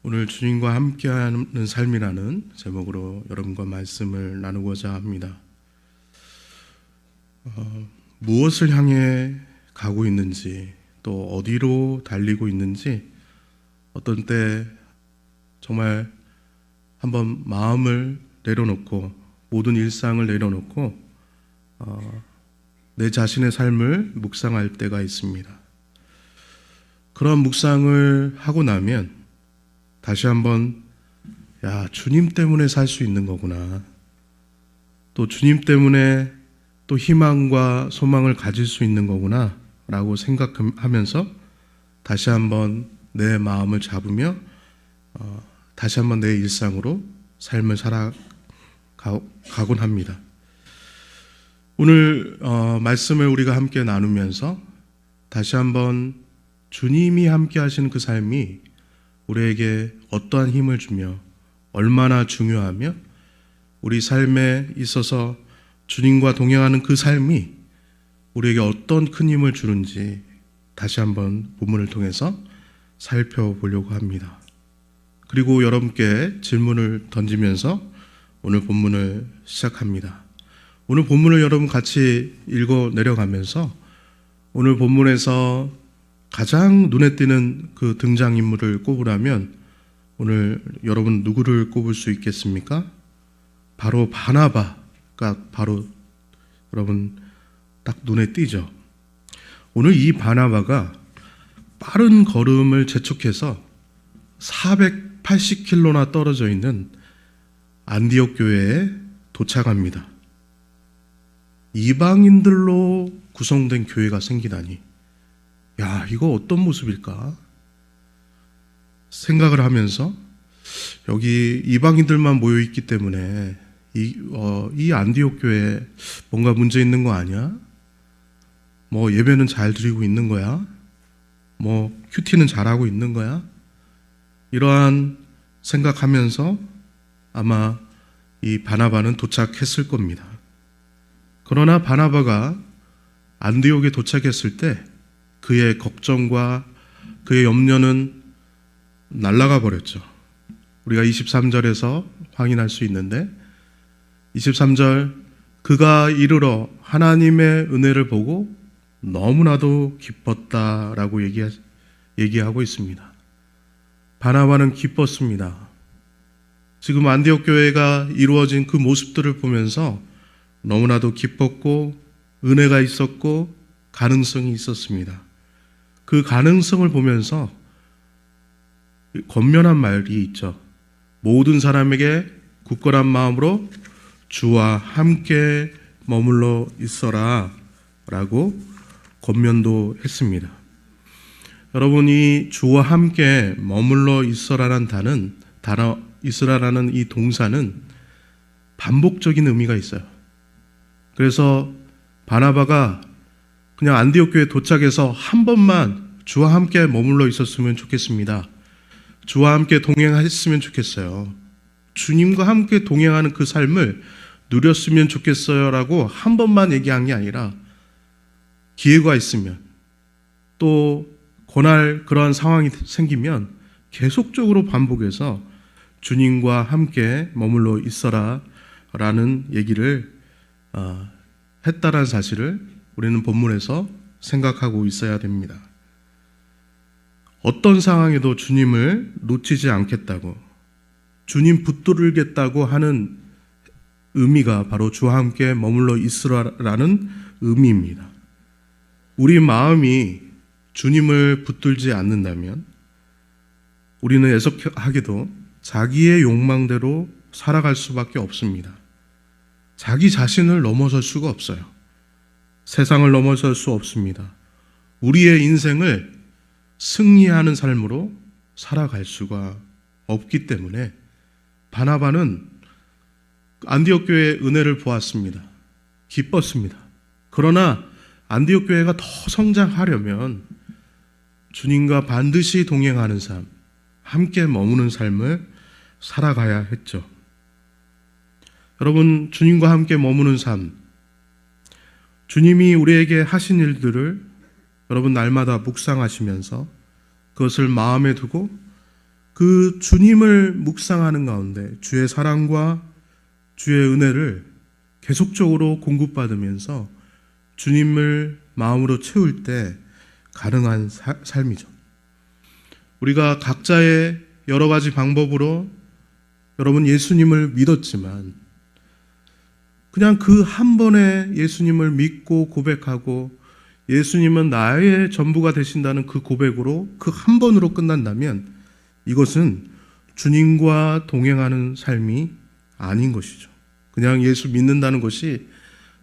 오늘 주님과 함께하는 삶이라는 제목으로 여러분과 말씀을 나누고자 합니다. 무엇을 향해 가고 있는지, 또 어디로 달리고 있는지, 어떤 때 정말 한번 마음을 내려놓고, 모든 일상을 내려놓고 내 자신의 삶을 묵상할 때가 있습니다. 그런 묵상을 하고 나면 다시 한번 주님 때문에 살 수 있는 거구나, 또 주님 때문에 또 희망과 소망을 가질 수 있는 거구나 라고 생각하면서 다시 한번 내 마음을 잡으며 다시 한번 내 일상으로 삶을 살아가곤 합니다. 오늘 말씀을 우리가 함께 나누면서 다시 한번 주님이 함께 하시는 그 삶이 우리에게 어떠한 힘을 주며 얼마나 중요하며 우리 삶에 있어서 주님과 동행하는 그 삶이 우리에게 어떤 큰 힘을 주는지 다시 한번 본문을 통해서 살펴보려고 합니다. 그리고 여러분께 질문을 던지면서 오늘 본문을 시작합니다. 오늘 본문을 여러분 같이 읽어 내려가면서 오늘 본문에서 가장 눈에 띄는 그 등장인물을 꼽으라면 오늘 여러분 누구를 꼽을 수 있겠습니까? 바로 바나바가 바로 여러분 딱 눈에 띄죠. 오늘 이 바나바가 빠른 걸음을 재촉해서 480km나 떨어져 있는 안디옥 교회에 도착합니다. 이방인들로 구성된 교회가 생기다니, 이거 어떤 모습일까 생각을 하면서, 여기 이방인들만 모여 있기 때문에 이 안디옥 교회에 뭔가 문제 있는 거 아니야? 뭐 예배는 잘 드리고 있는 거야? 뭐 큐티는 잘하고 있는 거야? 이러한 생각하면서 아마 이 바나바는 도착했을 겁니다. 그러나 바나바가 안디옥에 도착했을 때 그의 걱정과 그의 염려는 날아가 버렸죠. 우리가 23절에서 확인할 수 있는데, 23절, 그가 이르러 하나님의 은혜를 보고 너무나도 기뻤다라고 얘기하고 있습니다. 바나바는 기뻤습니다. 지금 안디옥 교회가 이루어진 그 모습들을 보면서 너무나도 기뻤고 은혜가 있었고 가능성이 있었습니다. 그 가능성을 보면서 권면한 말이 있죠. 모든 사람에게 굳건한 마음으로 주와 함께 머물러 있어라 라고 권면도 했습니다. 여러분이 주와 함께 머물러 있어라는 단어 있으라라는 이 동사는 반복적인 의미가 있어요. 그래서 바나바가 그냥 안디옥 교회에 도착해서 한 번만 주와 함께 머물러 있었으면 좋겠습니다, 주와 함께 동행했으면 좋겠어요, 주님과 함께 동행하는 그 삶을 누렸으면 좋겠어요 라고 한 번만 얘기한 게 아니라 기회가 있으면, 또 권할 그러한 상황이 생기면 계속적으로 반복해서 주님과 함께 머물러 있어라 라는 얘기를 했다라는 사실을 우리는 본문에서 생각하고 있어야 됩니다. 어떤 상황에도 주님을 놓치지 않겠다고, 주님 붙들겠다고 하는 의미가 바로 주와 함께 머물러 있으라라는 의미입니다. 우리 마음이 주님을 붙들지 않는다면 우리는 애석하게도 자기의 욕망대로 살아갈 수밖에 없습니다. 자기 자신을 넘어설 수가 없어요. 세상을 넘어설 수 없습니다. 우리의 인생을 승리하는 삶으로 살아갈 수가 없기 때문에 바나바는 안디옥 교회의 은혜를 보았습니다. 기뻤습니다. 그러나 안디옥 교회가 더 성장하려면 주님과 반드시 동행하는 삶, 함께 머무는 삶을 살아가야 했죠. 여러분, 주님과 함께 머무는 삶, 주님이 우리에게 하신 일들을 여러분 날마다 묵상하시면서 그것을 마음에 두고 그 주님을 묵상하는 가운데 주의 사랑과 주의 은혜를 계속적으로 공급받으면서 주님을 마음으로 채울 때 가능한 삶이죠. 우리가 각자의 여러 가지 방법으로 여러분 예수님을 믿었지만 그냥 그 한 번에 예수님을 믿고 고백하고 예수님은 나의 전부가 되신다는 그 고백으로 그 한 번으로 끝난다면 이것은 주님과 동행하는 삶이 아닌 것이죠. 그냥 예수 믿는다는 것이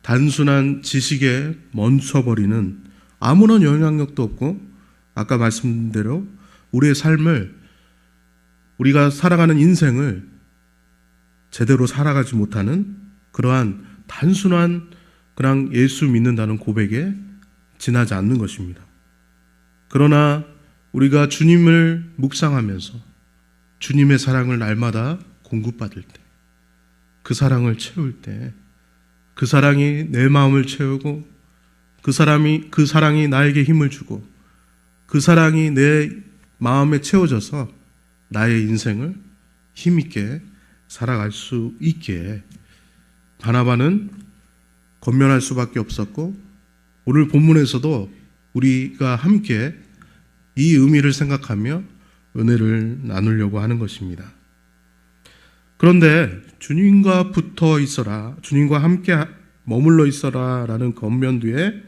단순한 지식에 멈춰버리는 아무런 영향력도 없고 아까 말씀드린 대로 우리의 삶을 우리가 살아가는 인생을 제대로 살아가지 못하는 그러한 단순한 그냥 예수 믿는다는 고백에 지나지 않는 것입니다. 그러나 우리가 주님을 묵상하면서 주님의 사랑을 날마다 공급받을 때, 그 사랑을 채울 때, 그 사랑이 내 마음을 채우고 그 사랑이 나에게 힘을 주고 그 사랑이 내 마음에 채워져서 나의 인생을 힘있게 살아갈 수 있게 바나바는 권면할 수밖에 없었고 오늘 본문에서도 우리가 함께 이 의미를 생각하며 은혜를 나누려고 하는 것입니다. 그런데 주님과 붙어 있어라, 주님과 함께 머물러 있어라 라는 권면 뒤에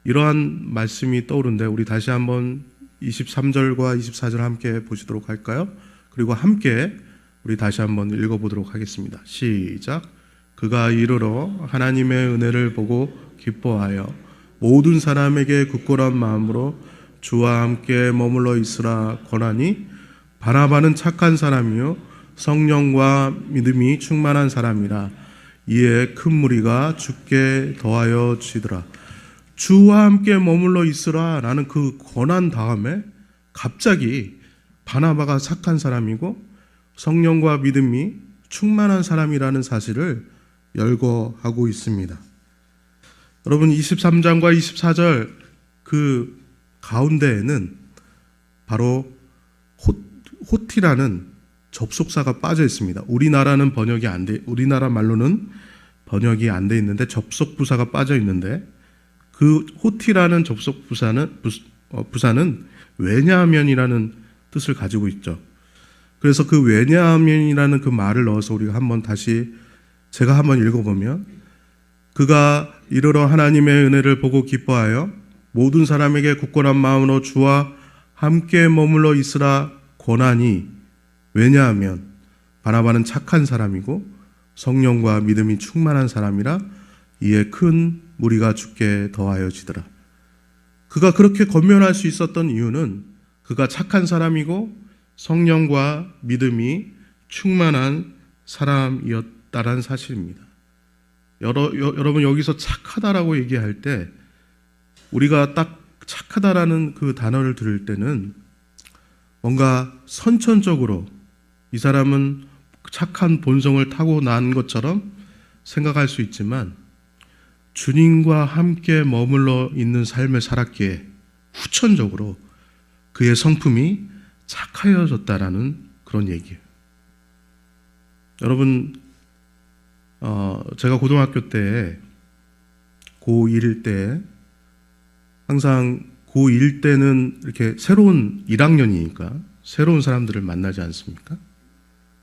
이러한 말씀이 떠오르는데 우리 다시 한번 23절과 24절 함께 보시도록 할까요? 그리고 함께 우리 다시 한번 읽어보도록 하겠습니다. 시작. 그가 이르러 하나님의 은혜를 보고 기뻐하여 모든 사람에게 굳건한 마음으로 주와 함께 머물러 있으라 권하니 바나바는 착한 사람이요 성령과 믿음이 충만한 사람이라 이에 큰 무리가 주께 더하여 지더라. 주와 함께 머물러 있으라 라는 그 권한 다음에 갑자기 바나바가 착한 사람이고 성령과 믿음이 충만한 사람이라는 사실을 열거하고 있습니다. 여러분 23장과 24절 그 가운데에는 바로 호티라는 접속사가 빠져 있습니다. 우리나라 말로는 번역이 안 돼 있는데 접속부사가 빠져 있는데 그 호티라는 부사는 왜냐하면이라는 뜻을 가지고 있죠. 그래서 그 왜냐하면이라는 그 말을 넣어서 우리가 제가 한번 읽어보면 그가 이르러 하나님의 은혜를 보고 기뻐하여 모든 사람에게 굳건한 마음으로 주와 함께 머물러 있으라 권하니 왜냐하면 바나바는 착한 사람이고 성령과 믿음이 충만한 사람이라 이에 큰 무리가 주께 더하여 지더라. 그가 그렇게 권면할 수 있었던 이유는 그가 착한 사람이고 성령과 믿음이 충만한 사람이었다는 사실입니다. 여러분 여기서 착하다라고 얘기할 때 우리가 딱 착하다라는 그 단어를 들을 때는 뭔가 선천적으로 이 사람은 착한 본성을 타고난 것처럼 생각할 수 있지만 주님과 함께 머물러 있는 삶을 살았기에 후천적으로 그의 성품이 착하여졌다라는 그런 얘기예요. 여러분 제가 고등학교 때 고1일 때 항상 고1 때는 이렇게 새로운 1학년이니까 새로운 사람들을 만나지 않습니까?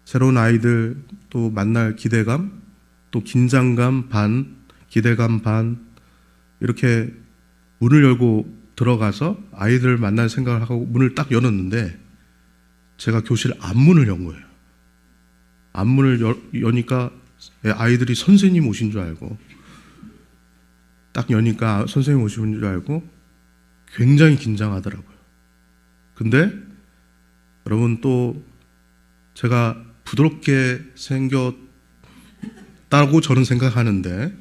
새로운 아이들 또 만날 기대감, 또 긴장감 반, 기대감 반 이렇게 문을 열고 들어가서 아이들 만날 생각을 하고 문을 딱 열었는데 제가 교실 앞문을 연 거예요. 앞문을 여니까 아이들이 선생님 오신 줄 알고 딱 여니까 선생님 오신 줄 알고 굉장히 긴장하더라고요. 근데 여러분 또 제가 부드럽게 생겼다고 저는 생각하는데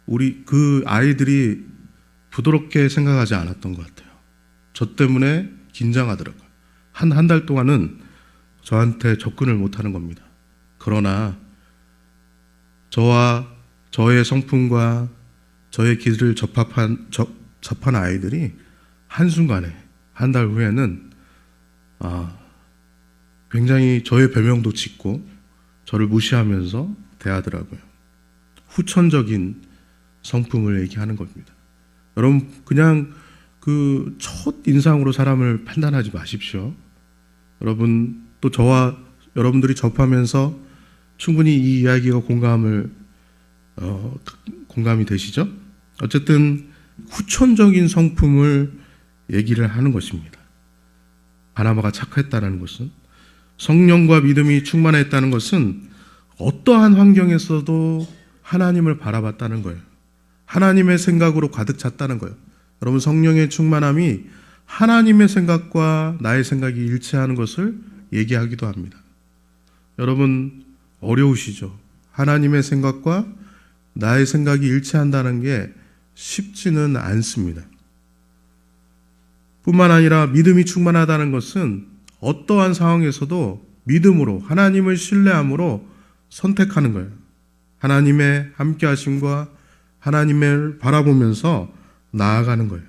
우리 그 아이들이 부드럽게 생각하지 않았던 것 같아요. 저 때문에 긴장하더라고요. 한 달 동안은 저한테 접근을 못하는 겁니다. 그러나 저와 저의 성품과 저의 길을 접한 아이들이 한순간에 한 달 후에는 굉장히 저의 별명도 짓고 저를 무시하면서 대하더라고요. 후천적인 성품을 얘기하는 겁니다. 여러분, 그냥 그 첫 인상으로 사람을 판단하지 마십시오. 여러분, 또 저와 여러분들이 접하면서 충분히 이 이야기가 공감이 되시죠? 어쨌든 후천적인 성품을 얘기를 하는 것입니다. 바나바가 착했다는 것은, 성령과 믿음이 충만했다는 것은 어떠한 환경에서도 하나님을 바라봤다는 거예요. 하나님의 생각으로 가득 찼다는 거예요. 여러분, 성령의 충만함이 하나님의 생각과 나의 생각이 일치하는 것을 얘기하기도 합니다. 여러분, 어려우시죠? 하나님의 생각과 나의 생각이 일치한다는 게 쉽지는 않습니다. 뿐만 아니라 믿음이 충만하다는 것은 어떠한 상황에서도 믿음으로, 하나님을 신뢰함으로 선택하는 거예요. 하나님의 함께 하심과 하나님을 바라보면서 나아가는 거예요.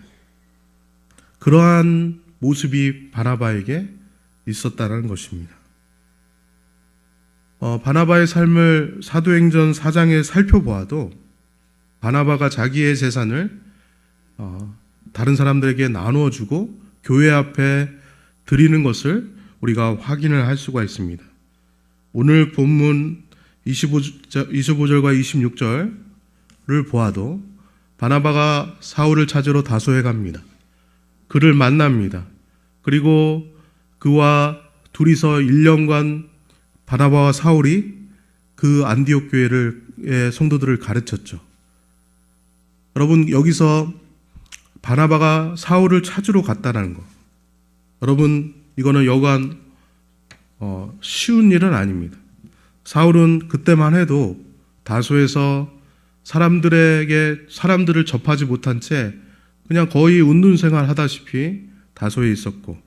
그러한 모습이 바나바에게 있었다는 것입니다. 바나바의 삶을 사도행전 4장에 살펴보아도 바나바가 자기의 재산을 다른 사람들에게 나누어 주고 교회 앞에 드리는 것을 우리가 확인을 할 수가 있습니다. 오늘 본문 25절과 26절을 보아도 바나바가 사울을 찾으러 다소에 갑니다. 그를 만납니다. 그리고 그와 둘이서 1년간 바나바와 사울이 그 안디옥 교회의 성도들을 가르쳤죠. 여러분, 여기서 바나바가 사울을 찾으러 갔다는 거, 여러분, 이거는 여간 쉬운 일은 아닙니다. 사울은 그때만 해도 다소에서 사람들을 접하지 못한 채 그냥 거의 운둔 생활 하다시피 다소에 있었고,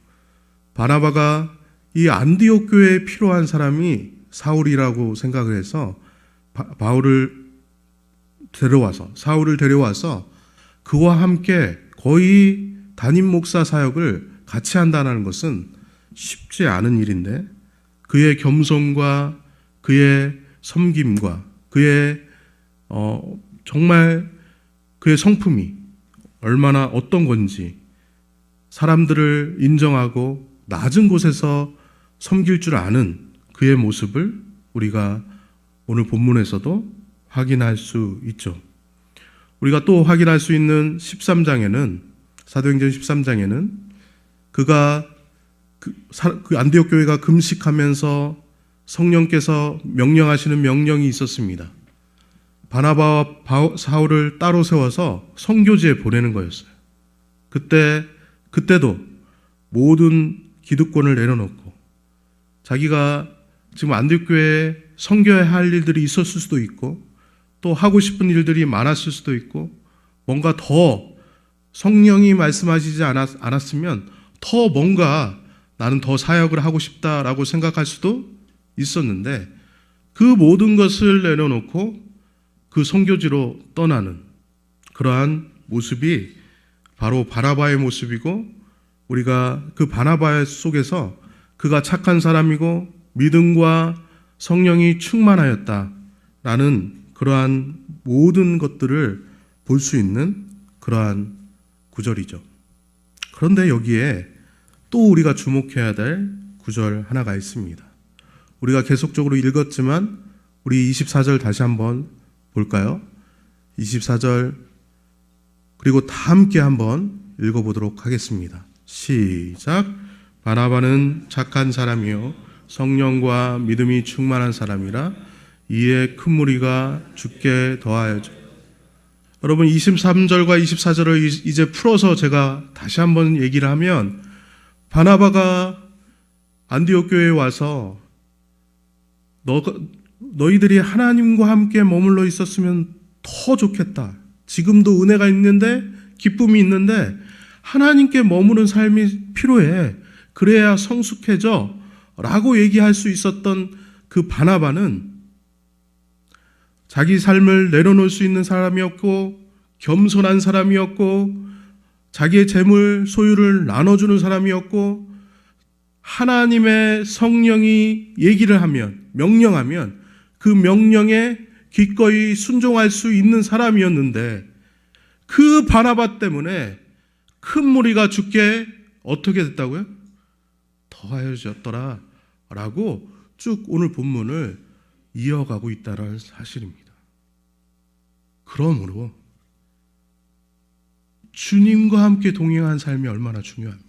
바나바가 이 안디옥 교회에 필요한 사람이 사울이라고 생각을 해서 사울을 데려와서 그와 함께 거의 담임 목사 사역을 같이 한다는 것은 쉽지 않은 일인데, 그의 겸손과 그의 섬김과 그의 정말 그의 성품이 얼마나 어떤 건지, 사람들을 인정하고 낮은 곳에서 섬길 줄 아는 그의 모습을 우리가 오늘 본문에서도 확인할 수 있죠. 우리가 또 확인할 수 있는 13장에는, 사도행전 13장에는 그가 그 안디옥 교회가 금식하면서 성령께서 명령하시는 명령이 있었습니다. 바나바와 사울을 따로 세워서 선교지에 보내는 거였어요. 그때도 모든 기득권을 내려놓고 자기가 지금 안디옥 교회에 선교해야 할 일들이 있었을 수도 있고 또 하고 싶은 일들이 많았을 수도 있고 뭔가 더 성령이 말씀하시지 않았으면 더 뭔가 나는 더 사역을 하고 싶다라고 생각할 수도 있었는데, 그 모든 것을 내려놓고 그 선교지로 떠나는 그러한 모습이 바로 바나바의 모습이고, 우리가 그 바나바 속에서 그가 착한 사람이고 믿음과 성령이 충만하였다라는 그러한 모든 것들을 볼 수 있는 그러한 구절이죠. 그런데 여기에 또 우리가 주목해야 될 구절 하나가 있습니다. 우리가 계속적으로 읽었지만 우리 24절 다시 한번 볼까요? 24절 그리고 다 함께 한번 읽어보도록 하겠습니다. 시작. 바나바는 착한 사람이요 성령과 믿음이 충만한 사람이라 이에 큰 무리가 죽게 더하여져. 여러분, 23절과 24절을 이제 풀어서 제가 다시 한번 얘기를 하면, 바나바가 안디옥 교회에 와서 너희들이 하나님과 함께 머물러 있었으면 더 좋겠다. 지금도 은혜가 있는데 기쁨이 있는데 하나님께 머무는 삶이 필요해. 그래야 성숙해져 라고 얘기할 수 있었던 그 바나바는 자기 삶을 내려놓을 수 있는 사람이었고 겸손한 사람이었고 자기의 재물 소유를 나눠주는 사람이었고 하나님의 성령이 얘기를 하면, 명령하면 그 명령에 기꺼이 순종할 수 있는 사람이었는데, 그 바나바 때문에 큰 무리가 죽게 어떻게 됐다고요? 더하여졌더라 라고 쭉 오늘 본문을 이어가고 있다는 사실입니다. 그러므로 주님과 함께 동행한 삶이 얼마나 중요합니까?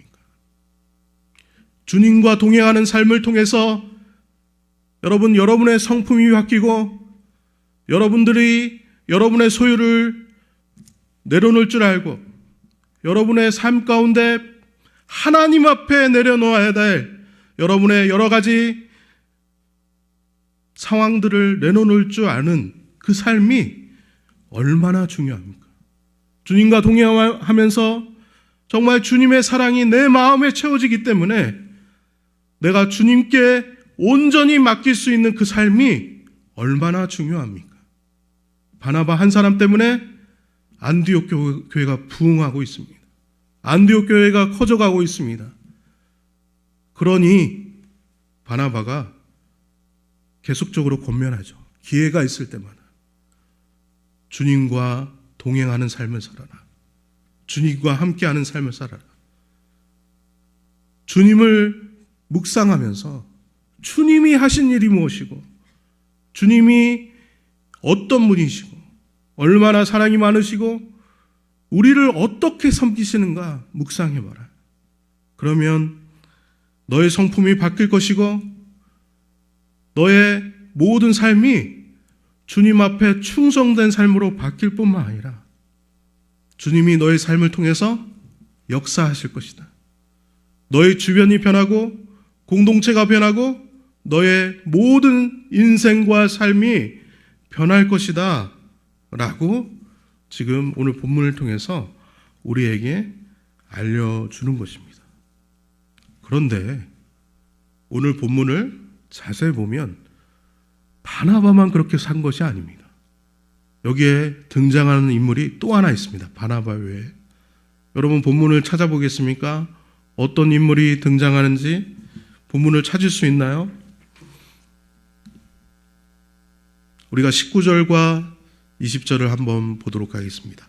주님과 동행하는 삶을 통해서 여러분의 성품이 바뀌고 여러분들이 여러분의 소유를 내려놓을 줄 알고 여러분의 삶 가운데 하나님 앞에 내려놓아야 될 여러분의 여러 가지 상황들을 내려놓을 줄 아는 그 삶이 얼마나 중요합니까? 주님과 동행하면서 정말 주님의 사랑이 내 마음에 채워지기 때문에 내가 주님께 온전히 맡길 수 있는 그 삶이 얼마나 중요합니까? 바나바 한 사람 때문에 안디옥 교회가 부흥하고 있습니다. 안디옥 교회가 커져가고 있습니다. 그러니 바나바가 계속적으로 권면하죠. 기회가 있을 때마다 주님과 동행하는 삶을 살아라. 주님과 함께하는 삶을 살아라. 주님을 묵상하면서 주님이 하신 일이 무엇이고 주님이 어떤 분이시고 얼마나 사랑이 많으시고 우리를 어떻게 섬기시는가 묵상해봐라. 그러면 너의 성품이 바뀔 것이고 너의 모든 삶이 주님 앞에 충성된 삶으로 바뀔 뿐만 아니라 주님이 너의 삶을 통해서 역사하실 것이다. 너의 주변이 변하고 공동체가 변하고 너의 모든 인생과 삶이 변할 것이다 라고 지금 오늘 본문을 통해서 우리에게 알려주는 것입니다. 그런데 오늘 본문을 자세히 보면 바나바만 그렇게 산 것이 아닙니다. 여기에 등장하는 인물이 또 하나 있습니다. 바나바 외에. 여러분 본문을 찾아보겠습니까? 어떤 인물이 등장하는지 본문을 찾을 수 있나요? 우리가 19절과 20절을 한번 보도록 하겠습니다.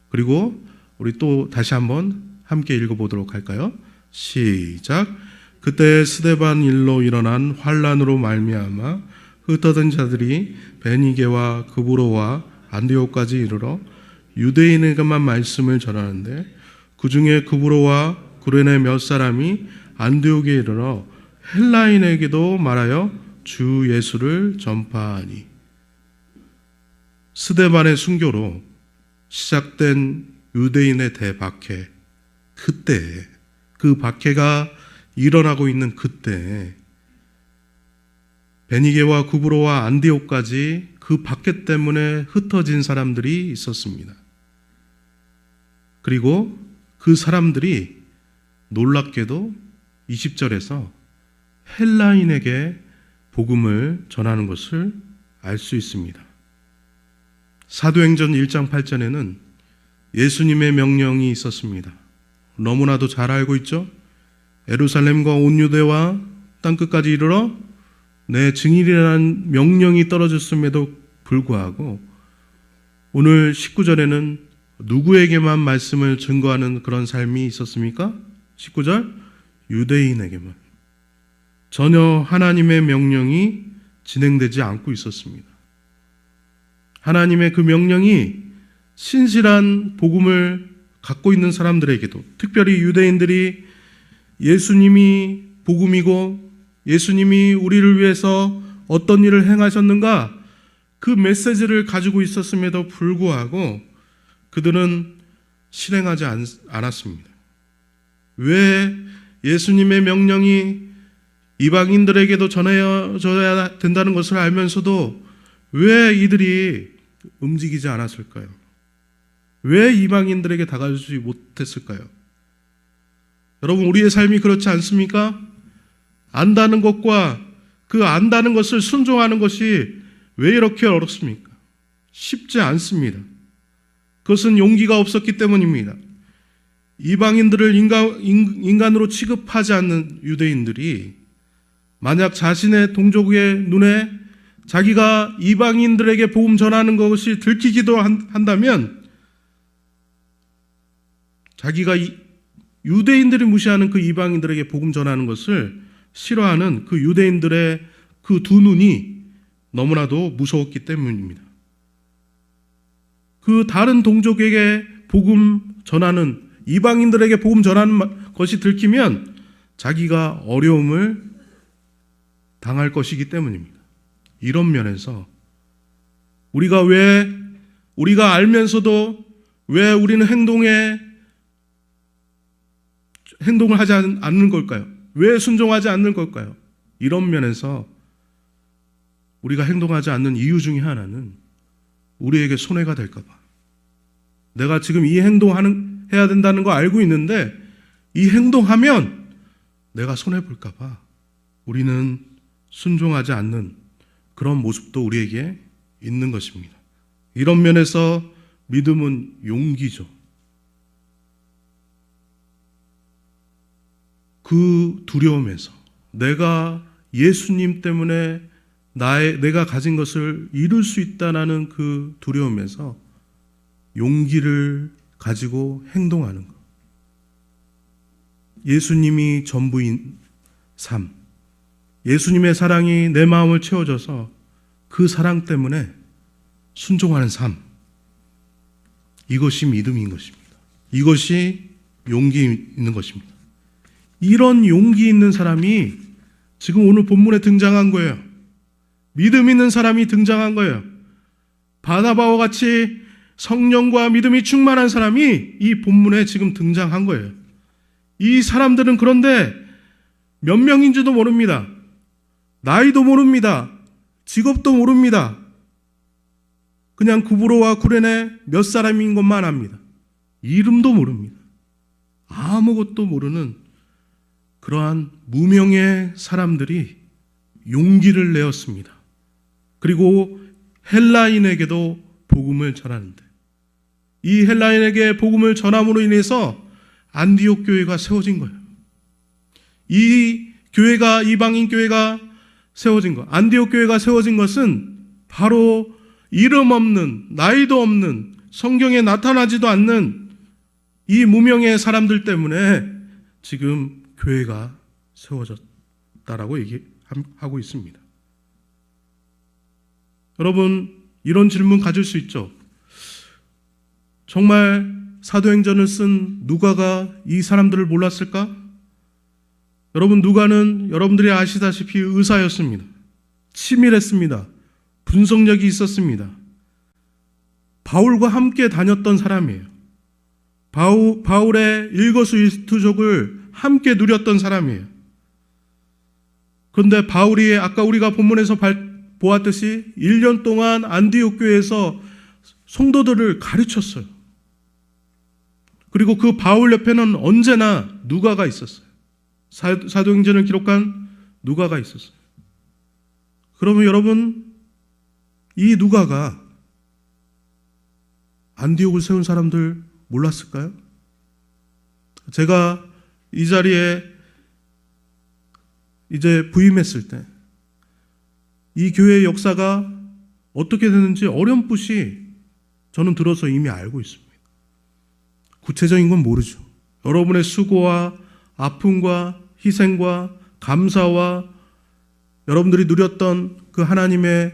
그리고 우리 또 다시 한번 함께 읽어보도록 할까요? 시작. 그때 스데반 일로 일어난 환란으로 말미암아 흩어진 자들이 베니게와 그브로와 안디옥까지 이르러 유대인에게만 말씀을 전하는데 그 중에 그브로와 구레네 몇 사람이 안디옥에 이르러 헬라인에게도 말하여 주 예수를 전파하니. 스데반의 순교로 시작된 유대인의 대박해, 그때 그 박해가 일어나고 있는 그때 베니게와 구브로와 안디옥까지 그 박해 때문에 흩어진 사람들이 있었습니다. 그리고 그 사람들이 놀랍게도 20절에서 헬라인에게 복음을 전하는 것을 알 수 있습니다. 사도행전 1장 8절에는 예수님의 명령이 있었습니다. 너무나도 잘 알고 있죠? 예루살렘과 온 유대와 땅끝까지 이르러 내 증인이라는 명령이 떨어졌음에도 불구하고 오늘 19절에는 누구에게만 말씀을 증거하는 그런 삶이 있었습니까? 19절 유대인에게만. 전혀 하나님의 명령이 진행되지 않고 있었습니다. 하나님의 그 명령이 신실한 복음을 갖고 있는 사람들에게도, 특별히 유대인들이 예수님이 복음이고 예수님이 우리를 위해서 어떤 일을 행하셨는가 그 메시지를 가지고 있었음에도 불구하고 그들은 실행하지 않았습니다. 왜 예수님의 명령이 이방인들에게도 전해져야 된다는 것을 알면서도 왜 이들이 움직이지 않았을까요? 왜 이방인들에게 다가가지 못했을까요? 여러분, 우리의 삶이 그렇지 않습니까? 안다는 것과 그 안다는 것을 순종하는 것이 왜 이렇게 어렵습니까? 쉽지 않습니다. 그것은 용기가 없었기 때문입니다. 이방인들을 인간으로 취급하지 않는 유대인들이 만약 자신의 동족의 눈에 자기가 이방인들에게 복음 전하는 것이 들키기도 한다면 자기가 유대인들이 무시하는 그 이방인들에게 복음 전하는 것을 싫어하는 그 유대인들의 그 두 눈이 너무나도 무서웠기 때문입니다. 그 다른 동족에게 복음 전하는, 이방인들에게 복음 전하는 것이 들키면 자기가 어려움을 당할 것이기 때문입니다. 이런 면에서 우리가 알면서도 왜 우리는 행동을 하지 않는 걸까요? 왜 순종하지 않는 걸까요? 이런 면에서 우리가 행동하지 않는 이유 중에 하나는 우리에게 손해가 될까 봐. 내가 지금 이 해야 된다는 거 알고 있는데 이 행동하면 내가 손해볼까 봐 우리는 순종하지 않는 그런 모습도 우리에게 있는 것입니다. 이런 면에서 믿음은 용기죠. 그 두려움에서 내가 예수님 때문에 내가 가진 것을 잃을 수 있다는 그 두려움에서 용기를 가지고 행동하는 것. 예수님이 전부인 삶. 예수님의 사랑이 내 마음을 채워줘서 그 사랑 때문에 순종하는 삶. 이것이 믿음인 것입니다. 이것이 용기 있는 것입니다. 이런 용기 있는 사람이 지금 오늘 본문에 등장한 거예요. 믿음 있는 사람이 등장한 거예요. 바나바와 같이 성령과 믿음이 충만한 사람이 이 본문에 지금 등장한 거예요. 이 사람들은 그런데 몇 명인지도 모릅니다. 나이도 모릅니다. 직업도 모릅니다. 그냥 구브로와 구레네 몇 사람인 것만 압니다. 이름도 모릅니다. 아무것도 모르는 그러한 무명의 사람들이 용기를 내었습니다. 그리고 헬라인에게도 복음을 전하는데 이 헬라인에게 복음을 전함으로 인해서 안디옥 교회가 세워진 거예요. 이 교회가, 이방인 교회가 세워진 것, 안디옥 교회가 세워진 것은 바로 이름 없는, 나이도 없는, 성경에 나타나지도 않는 이 무명의 사람들 때문에 지금 교회가 세워졌다라고 얘기하고 있습니다. 여러분, 이런 질문 가질 수 있죠. 정말 사도행전을 쓴 누가가 이 사람들을 몰랐을까? 여러분, 누가는 여러분들이 아시다시피 의사였습니다. 치밀했습니다. 분석력이 있었습니다. 바울과 함께 다녔던 사람이에요. 바울의 일거수일투족을 함께 누렸던 사람이에요. 그런데 바울이 아까 우리가 본문에서 보았듯이 1년 동안 안디옥 교회에서 성도들을 가르쳤어요. 그리고 그 바울 옆에는 언제나 누가가 있었어요. 사도행전을 기록한 누가가 있었어요. 그러면 여러분, 이 누가가 안디옥을 세운 사람들 몰랐을까요? 제가 이 자리에 이제 부임했을 때 이 교회의 역사가 어떻게 되는지 어렴풋이 저는 들어서 이미 알고 있습니다. 구체적인 건 모르죠. 여러분의 수고와 아픔과 희생과 감사와 여러분들이 누렸던 그 하나님의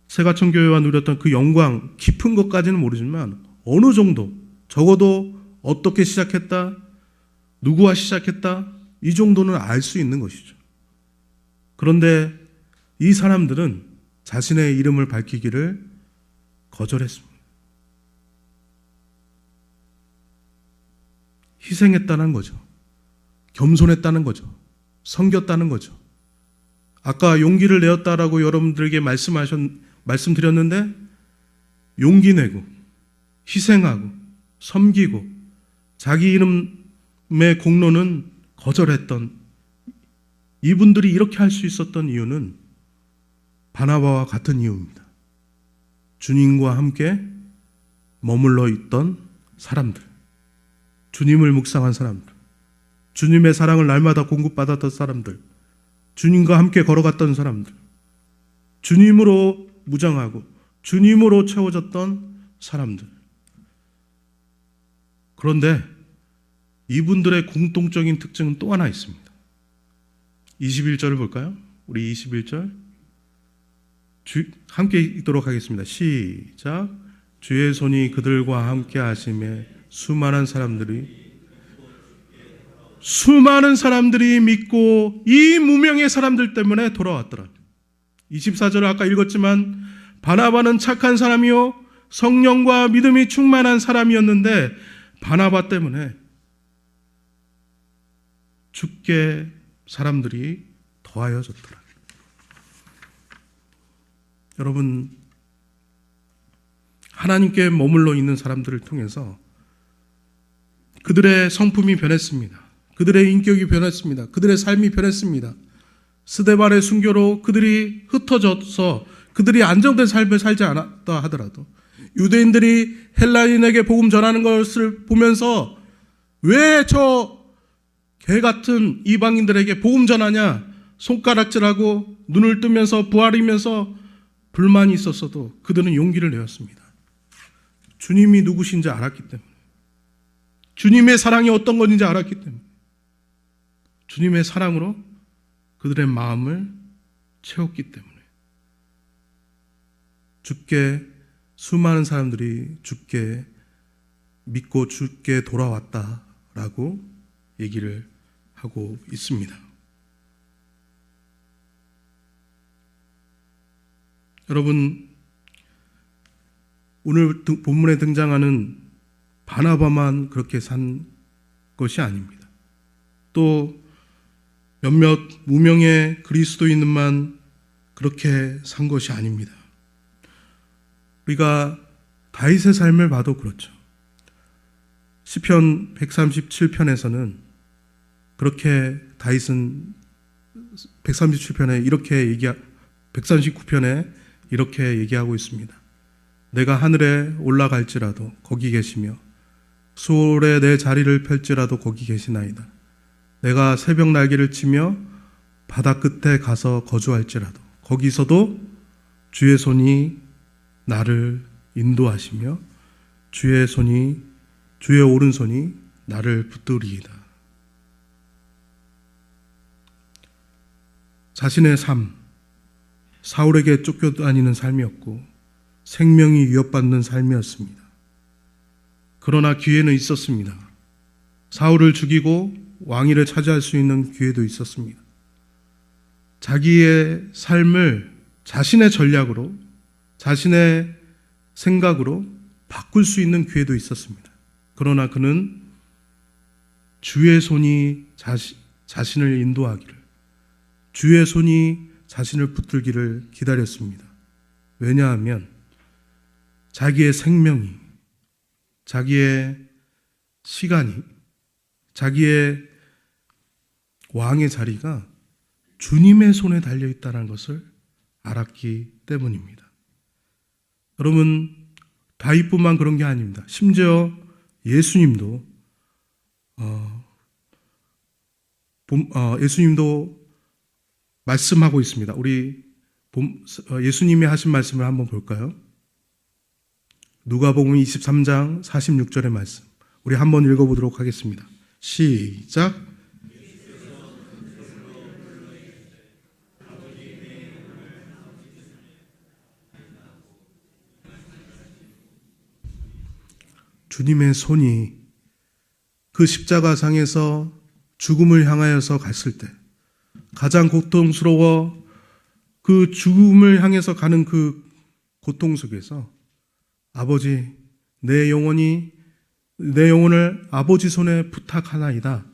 새가천교회와 누렸던 그 영광, 깊은 것까지는 모르지만 어느 정도, 적어도 어떻게 시작했다, 누구와 시작했다, 이 정도는 알 수 있는 것이죠. 그런데 이 사람들은 자신의 이름을 밝히기를 거절했습니다. 희생했다는 거죠. 겸손했다는 거죠. 섬겼다는 거죠. 아까 용기를 내었다라고 여러분들에게 말씀드렸는데 용기 내고 희생하고 섬기고 자기 이름의 공로는 거절했던 이분들이 이렇게 할 수 있었던 이유는 바나바와 같은 이유입니다. 주님과 함께 머물러 있던 사람들, 주님을 묵상한 사람들, 주님의 사랑을 날마다 공급받았던 사람들, 주님과 함께 걸어갔던 사람들, 주님으로 무장하고 주님으로 채워졌던 사람들. 그런데 이분들의 공통적인 특징은 또 하나 있습니다. 21절을 볼까요? 우리 21절 함께 읽도록 하겠습니다. 시작. 주의 손이 그들과 함께 하심에 수많은 사람들이 믿고 이 무명의 사람들 때문에 돌아왔더라. 24절을 아까 읽었지만 바나바는 착한 사람이요 성령과 믿음이 충만한 사람이었는데 바나바 때문에 죽게 사람들이 더하여졌더라. 여러분, 하나님께 머물러 있는 사람들을 통해서 그들의 성품이 변했습니다. 그들의 인격이 변했습니다. 그들의 삶이 변했습니다. 스데반의 순교로 그들이 흩어져서 그들이 안정된 삶을 살지 않았다 하더라도 유대인들이 헬라인에게 복음 전하는 것을 보면서 왜 저 개같은 이방인들에게 복음 전하냐, 손가락질하고 눈을 뜨면서 부활이면서 불만이 있었어도 그들은 용기를 내었습니다. 주님이 누구신지 알았기 때문에, 주님의 사랑이 어떤 것인지 알았기 때문에, 주님의 사랑으로 그들의 마음을 채웠기 때문에 수많은 사람들이 죽게 믿고 죽게 돌아왔다라고 얘기를 하고 있습니다. 여러분, 오늘 본문에 등장하는 바나바만 그렇게 산 것이 아닙니다. 또 몇몇 무명의 그리스도인만 그렇게 산 것이 아닙니다. 우리가 다윗의 삶을 봐도 그렇죠. 시편 137편에서는 그렇게 다윗은 137편에 139편에 이렇게 얘기하고 있습니다. 내가 하늘에 올라갈지라도 거기 계시며 수월에 내 자리를 펼지라도 거기 계시나이다. 내가 새벽 날개를 치며 바다 끝에 가서 거주할지라도 거기서도 주의 손이 나를 인도하시며 주의 오른손이 나를 붙들이이다. 자신의 삶, 사울에게 쫓겨다니는 삶이었고 생명이 위협받는 삶이었습니다. 그러나 기회는 있었습니다. 사울을 죽이고 왕위를 차지할 수 있는 기회도 있었습니다. 자기의 삶을 자신의 전략으로, 자신의 생각으로 바꿀 수 있는 기회도 있었습니다. 그러나 그는 주의 손이 자신을 인도하기를, 주의 손이 자신을 붙들기를 기다렸습니다. 왜냐하면 자기의 생명이, 자기의 시간이, 자기의 왕의 자리가 주님의 손에 달려있다는 것을 알았기 때문입니다. 여러분, 다윗뿐만 그런 게 아닙니다. 심지어 예수님도 말씀하고 있습니다. 우리 예수님이 하신 말씀을 한번 볼까요? 누가복음 23장 46절의 말씀. 우리 한번 읽어보도록 하겠습니다. 시작. 주님의 손이 그 십자가상에서 죽음을 향하여서 갔을 때 가장 고통스러워 그 죽음을 향해서 가는 그 고통 속에서 아버지, 내 영혼을 아버지 손에 부탁하나이다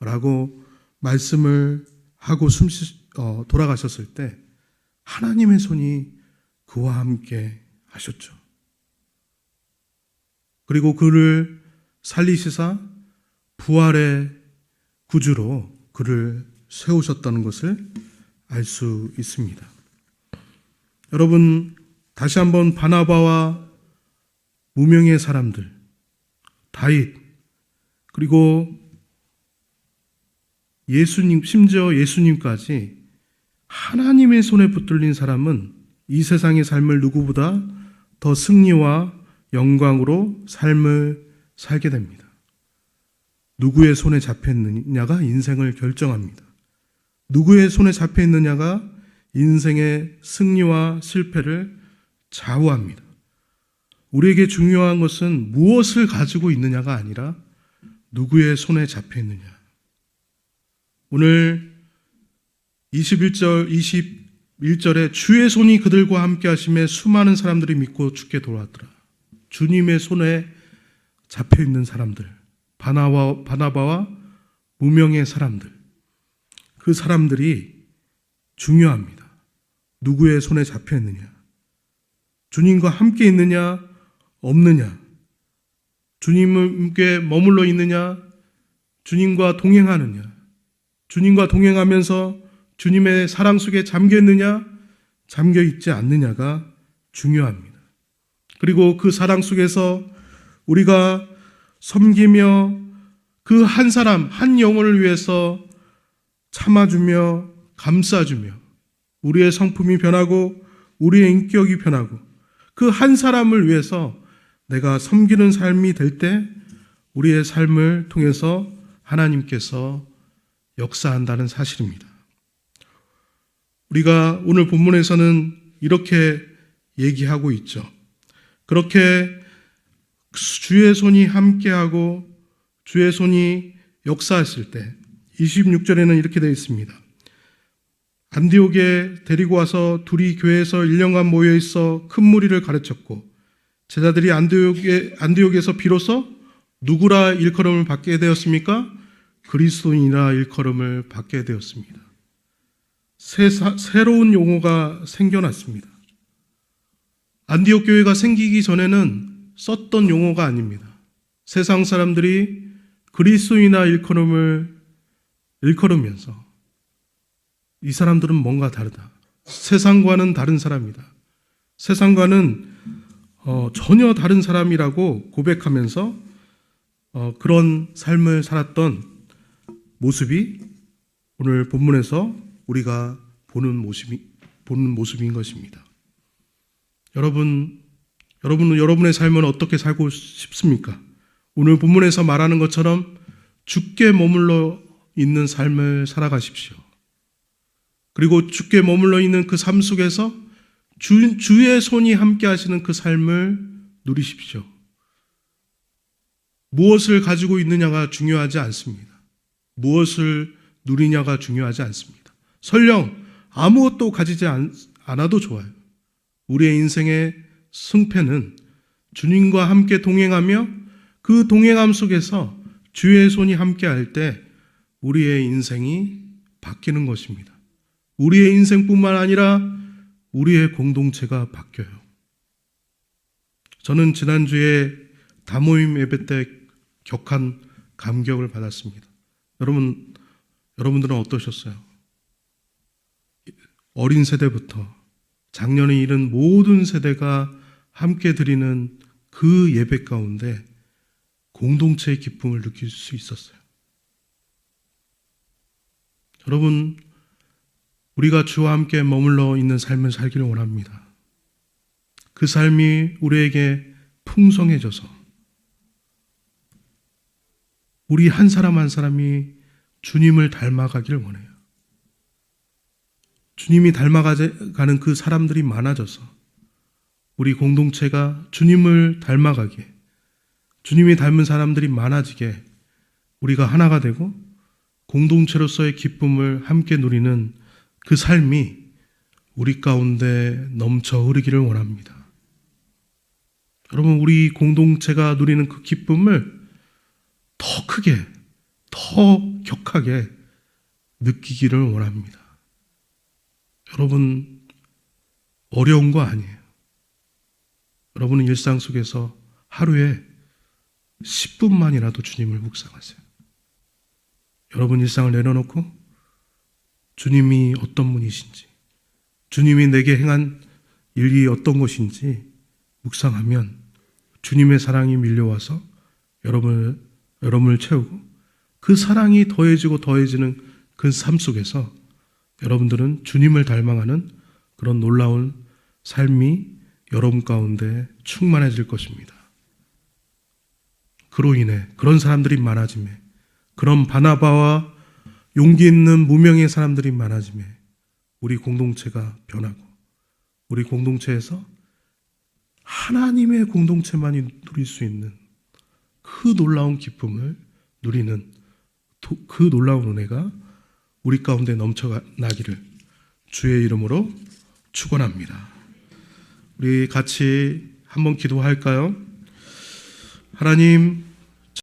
라고 말씀을 하고 돌아가셨을 때 하나님의 손이 그와 함께 하셨죠. 그리고 그를 살리시사 부활의 구주로 그를 세우셨다는 것을 알 수 있습니다. 여러분, 다시 한번 바나바와 무명의 사람들, 다윗, 그리고 예수님, 심지어 예수님까지 하나님의 손에 붙들린 사람은 이 세상의 삶을 누구보다 더 승리와 영광으로 삶을 살게 됩니다. 누구의 손에 잡혀 있느냐가 인생을 결정합니다. 누구의 손에 잡혀 있느냐가 인생의 승리와 실패를 좌우합니다. 우리에게 중요한 것은 무엇을 가지고 있느냐가 아니라 누구의 손에 잡혀 있느냐. 오늘 21절에 주의 손이 그들과 함께 하심에 수많은 사람들이 믿고 주께 돌아왔더라. 주님의 손에 잡혀 있는 사람들, 바나바와 무명의 사람들, 그 사람들이 중요합니다. 누구의 손에 잡혀 있느냐, 주님과 함께 있느냐 없느냐, 주님께 머물러 있느냐, 주님과 동행하느냐, 주님과 동행하면서 주님의 사랑 속에 잠겨 있느냐 잠겨 있지 않느냐가 중요합니다. 그리고 그 사랑 속에서 우리가 섬기며 그 한 사람, 한 영혼을 위해서 참아주며 감싸주며 우리의 성품이 변하고 우리의 인격이 변하고 그 한 사람을 위해서 내가 섬기는 삶이 될 때 우리의 삶을 통해서 하나님께서 역사한다는 사실입니다. 우리가 오늘 본문에서는 이렇게 얘기하고 있죠. 그렇게 주의 손이 함께하고 주의 손이 역사했을 때 26절에는 이렇게 되어 있습니다. 안디옥에 데리고 와서 둘이 교회에서 1년간 모여 있어 큰 무리를 가르쳤고 제자들이 안디옥에서 비로소 누구라 일컬음을 받게 되었습니까? 그리스도인이라 일컬음을 받게 되었습니다. 새로운 용어가 생겨났습니다. 안디옥 교회가 생기기 전에는 썼던 용어가 아닙니다. 세상 사람들이 그리스도인이라 일컬으면서 이 사람들은 뭔가 다르다. 세상과는 다른 사람이다. 세상과는 전혀 다른 사람이라고 고백하면서 그런 삶을 살았던 모습이 오늘 본문에서 우리가 보는 모습인 것입니다. 여러분은 여러분의 삶을 어떻게 살고 싶습니까? 오늘 본문에서 말하는 것처럼 주께 머물러 있는 삶을 살아가십시오. 그리고 주께 머물러 있는 그 삶 속에서 주의 손이 함께 하시는 그 삶을 누리십시오. 무엇을 가지고 있느냐가 중요하지 않습니다. 무엇을 누리냐가 중요하지 않습니다. 설령 아무것도 가지지 않아도 좋아요. 우리의 인생의 승패는 주님과 함께 동행하며 그 동행함 속에서 주의 손이 함께 할 때 우리의 인생이 바뀌는 것입니다. 우리의 인생뿐만 아니라 우리의 공동체가 바뀌어요. 저는 지난주에 다모임 예배 때 격한 감격을 받았습니다. 여러분들은 어떠셨어요? 어린 세대부터 작년에 이른 모든 세대가 함께 드리는 그 예배 가운데 공동체의 기쁨을 느낄 수 있었어요. 여러분, 우리가 주와 함께 머물러 있는 삶을 살기를 원합니다. 그 삶이 우리에게 풍성해져서 우리 한 사람 한 사람이 주님을 닮아가기를 원해요. 주님이 닮아가는 그 사람들이 많아져서 우리 공동체가 주님을 닮아가게, 주님이 닮은 사람들이 많아지게 우리가 하나가 되고 공동체로서의 기쁨을 함께 누리는 그 삶이 우리 가운데 넘쳐 흐르기를 원합니다. 여러분, 우리 공동체가 누리는 그 기쁨을 더 크게, 더 격하게 느끼기를 원합니다. 여러분, 어려운 거 아니에요. 여러분은 일상 속에서 하루에 10분만이라도 주님을 묵상하세요. 여러분 일상을 내려놓고 주님이 어떤 분이신지, 주님이 내게 행한 일이 어떤 것인지 묵상하면 주님의 사랑이 밀려와서 여러분을 여러분을 채우고 그 사랑이 더해지고 더해지는 그 삶 속에서 여러분들은 주님을 닮아가는 그런 놀라운 삶이 여러분 가운데 충만해질 것입니다. 그로 인해 그런 사람들이 많아짐에, 그런 바나바와 용기 있는 무명의 사람들이 많아짐에 우리 공동체가 변하고 우리 공동체에서 하나님의 공동체만이 누릴 수 있는 그 놀라운 기쁨을 누리는 그 놀라운 은혜가 우리 가운데 넘쳐나기를 주의 이름으로 축원합니다. 우리 같이 한번 기도할까요? 하나님,